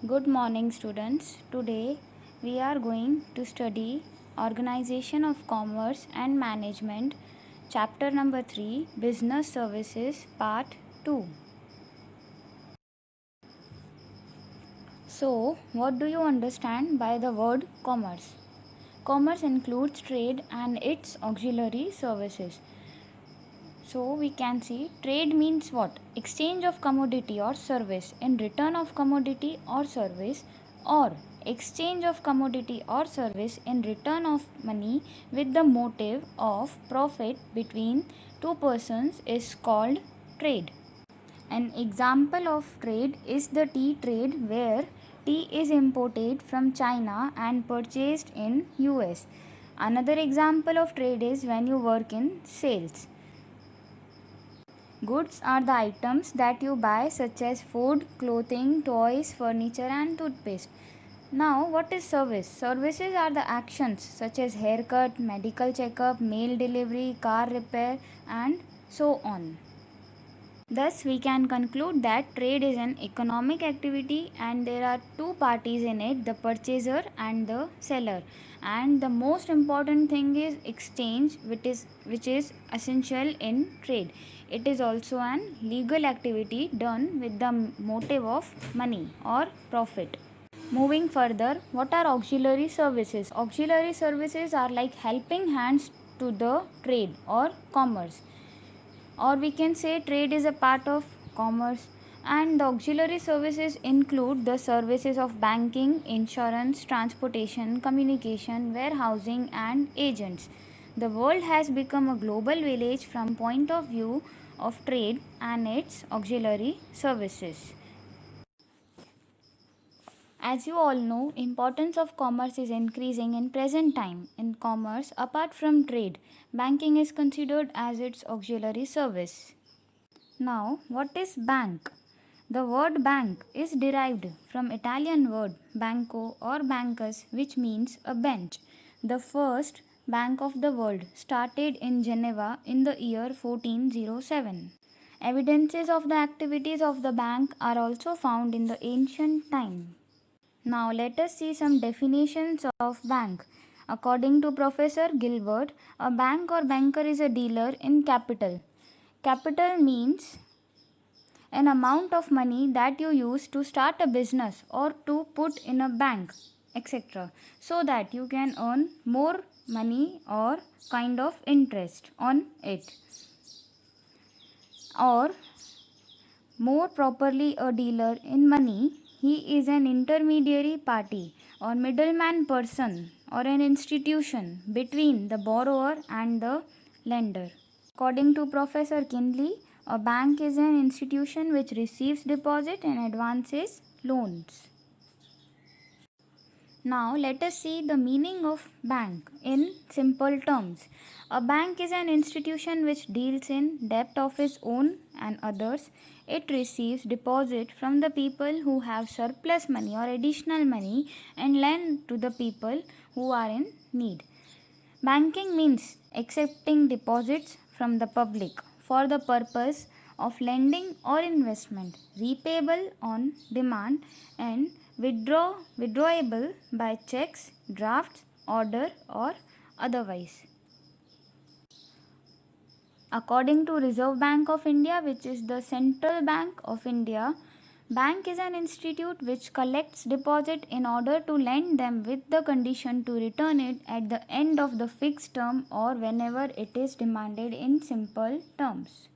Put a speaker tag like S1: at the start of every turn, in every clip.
S1: Good morning, students. Today we are going to study Organization of Commerce and Management, Chapter number 3, Business Services, Part 2. So, what do you understand by the word commerce? Commerce includes trade and its auxiliary services. So we can see trade means what? Exchange of commodity or service in return of commodity or service, or exchange of commodity or service in return of money with the motive of profit between two persons is called trade. An example of trade is the tea trade, where tea is imported from China and purchased in US. Another example of trade is when you work in sales. Goods are the items that you buy, such as food, clothing, toys, furniture, and toothpaste. Now, what is service? Services are the actions such as haircut, medical checkup, mail delivery, car repair, and so on. Thus, we can conclude that trade is an economic activity and there are two parties in it, the purchaser and the seller. And the most important thing is exchange, which is essential in trade. It is also an legal activity done with the motive of money or profit. Moving further, what are auxiliary services? Auxiliary services are like helping hands to the trade or commerce, or we can say trade is a part of commerce. And the auxiliary services include the services of banking, insurance, transportation, communication, warehousing, and agents. The world has become a global village from point of view of trade and its auxiliary services. As you all know, importance of commerce is increasing in present time. In commerce, apart from trade, banking is considered as its auxiliary service. Now, what is bank? The word bank is derived from Italian word banco or bancus, which means a bench. The first bank of the world started in Geneva in the year 1407. Evidences of the activities of the bank are also found in the ancient time. Now let us see some definitions of bank. According to Professor Gilbert, a bank or banker is a dealer in capital. Capital means an amount of money that you use to start a business or to put in a bank, etc., so that you can earn more money or kind of interest on it. Or more properly, a dealer in money, he is an intermediary party or middleman person or an institution between the borrower and the lender. According to Professor Kinley, a bank is an institution which receives deposit and advances loans. Now let us see the meaning of bank in simple terms. A bank is an institution which deals in debt of its own and others. It receives deposit from the people who have surplus money or additional money and lend to the people who are in need. Banking means accepting deposits from the public for the purpose of lending or investment, repayable on demand, and withdrawable by checks, drafts, order, or otherwise. According to Reserve Bank of India, which is the Central Bank of India, bank is an institute which collects deposit in order to lend them with the condition to return it at the end of the fixed term or whenever it is demanded in simple terms.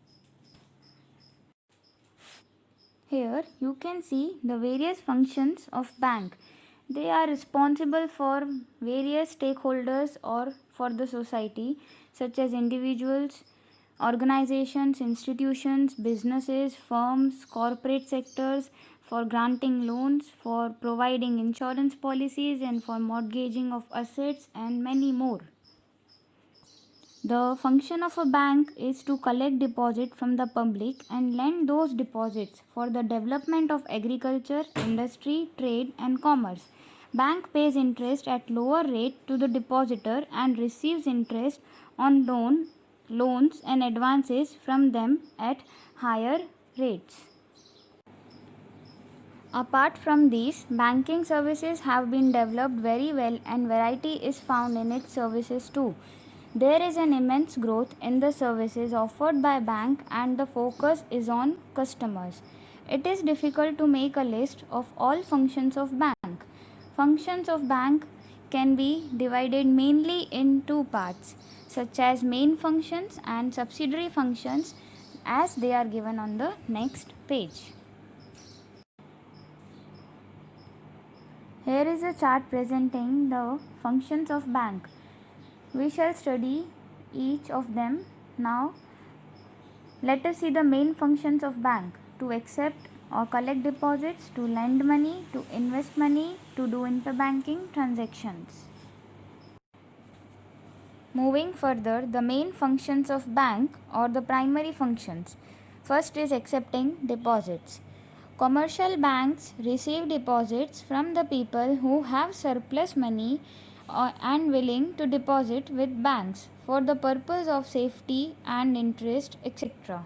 S1: Here you can see the various functions of bank. They are responsible for various stakeholders or for the society, such as individuals, organizations, institutions, businesses, firms, corporate sectors, for granting loans, for providing insurance policies, and for mortgaging of assets, and many more. The function of a bank is to collect deposit from the public and lend those deposits for the development of agriculture, industry, trade, and commerce. Bank pays interest at lower rate to the depositor and receives interest on loans and advances from them at higher rates. Apart from these, banking services have been developed very well and variety is found in its services too. There is an immense growth in the services offered by bank and the focus is on customers. It is difficult to make a list of all functions of bank. Functions of bank can be divided mainly in two parts such as main functions and subsidiary functions as they are given on the next page. Here is a chart presenting the functions of bank. We shall study each of them. Now let us see the main functions of bank: to accept or collect deposits, to lend money, to invest money, to do interbanking transactions. Moving further, the main functions of bank or the primary functions. First is accepting deposits. Commercial banks receive deposits from the people who have surplus money and willing to deposit with banks for the purpose of safety and interest, etc.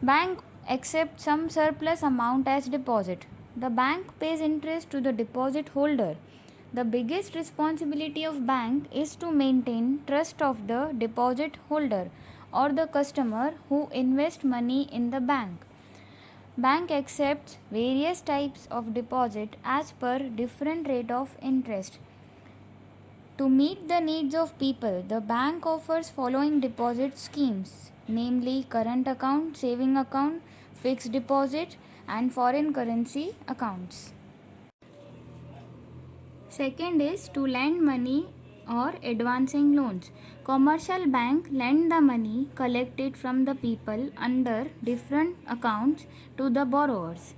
S1: Bank accepts some surplus amount as deposit. The bank pays interest to the deposit holder. The biggest responsibility of bank is to maintain trust of the deposit holder or the customer who invest money in the bank. Bank accepts various types of deposit as per different rate of interest. To meet the needs of people, the bank offers following deposit schemes, namely current account, saving account, fixed deposit and foreign currency accounts. Second is to lend money or advancing loans. Commercial bank lend the money collected from the people under different accounts to the borrowers.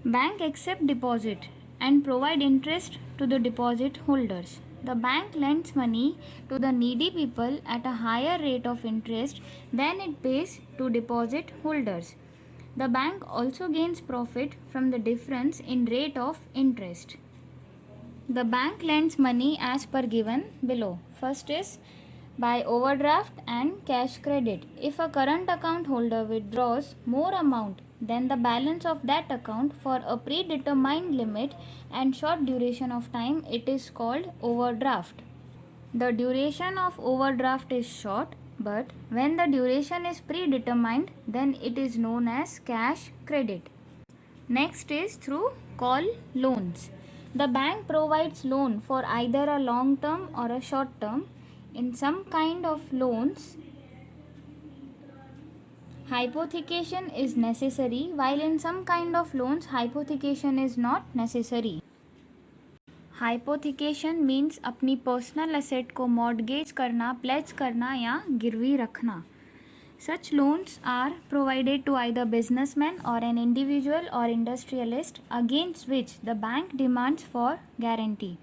S1: Bank accept deposit and provide interest to the deposit holders. The bank lends money to the needy people at a higher rate of interest than it pays to deposit holders. The bank also gains profit from the difference in rate of interest. The bank lends money as per given below. First is by overdraft and cash credit. If a current account holder withdraws more amount than the balance of that account for a predetermined limit and short duration of time, it is called overdraft. The duration of overdraft is short, but when the duration is predetermined, then it is known as cash credit. Next is through call loans. The bank provides loan for either a long term or a short term. In some kind of loans, hypothecation is necessary, while in some kind of loans, hypothecation is not necessary. Hypothecation means अपनी personal asset को mortgage करना, pledge करना या गिरवी रखना. Such loans are provided to either businessman or an individual or industrialist against which the bank demands for guarantee.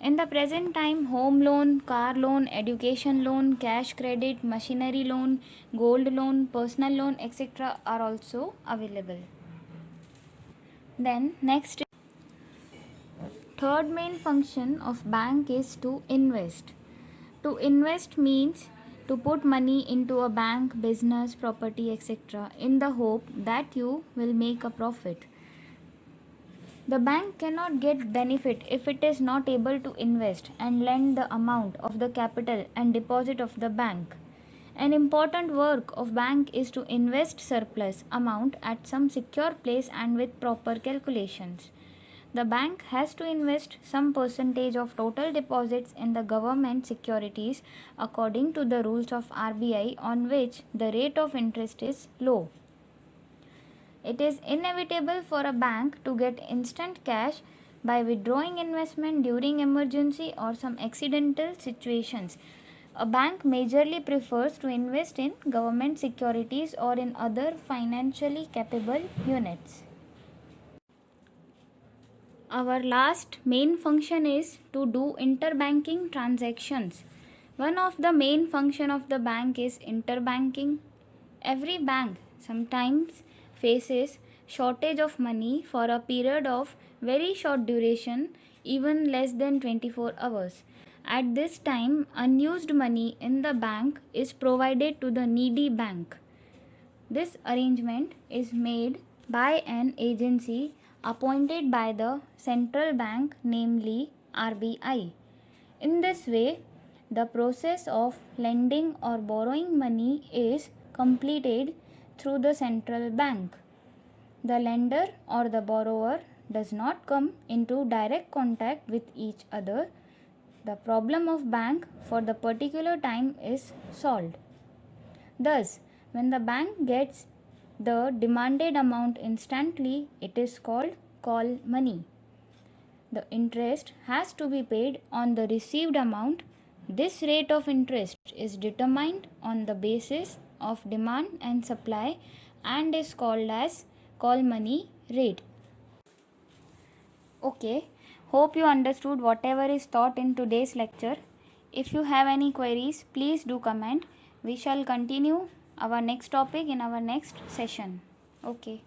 S1: In the present time, home loan, car loan, education loan, cash credit, machinery loan, gold loan, personal loan, etc. are also available. Then next, third main function of bank is to invest. To invest means to put money into a bank, business, property, etc. in the hope that you will make a profit. The bank cannot get benefit if it is not able to invest and lend the amount of the capital and deposit of the bank. An important work of bank is to invest surplus amount at some secure place and with proper calculations. The bank has to invest some percentage of total deposits in the government securities according to the rules of RBI on which the rate of interest is low. It is inevitable for a bank to get instant cash by withdrawing investment during emergency or some accidental situations. A bank majorly prefers to invest in government securities or in other financially capable units. Our last main function is to do interbanking transactions. One of the main function of the bank is interbanking. Every bank sometimes faces shortage of money for a period of very short duration, even less than 24 hours. At this time, unused money in the bank is provided to the needy bank. This arrangement is made by an agency appointed by the central bank, namely RBI. In this way, the process of lending or borrowing money is completed through the central bank. The lender or the borrower does not come into direct contact with each other. The problem of bank for the particular time is solved. Thus, when the bank gets the demanded amount instantly, it is called call money. The interest has to be paid on the received amount. This rate of interest is determined on the basis of demand and supply and is called as call money rate. Okay, hope you understood whatever is taught in today's lecture. If you have any queries, please do comment. We shall continue our next topic in our next session. Okay.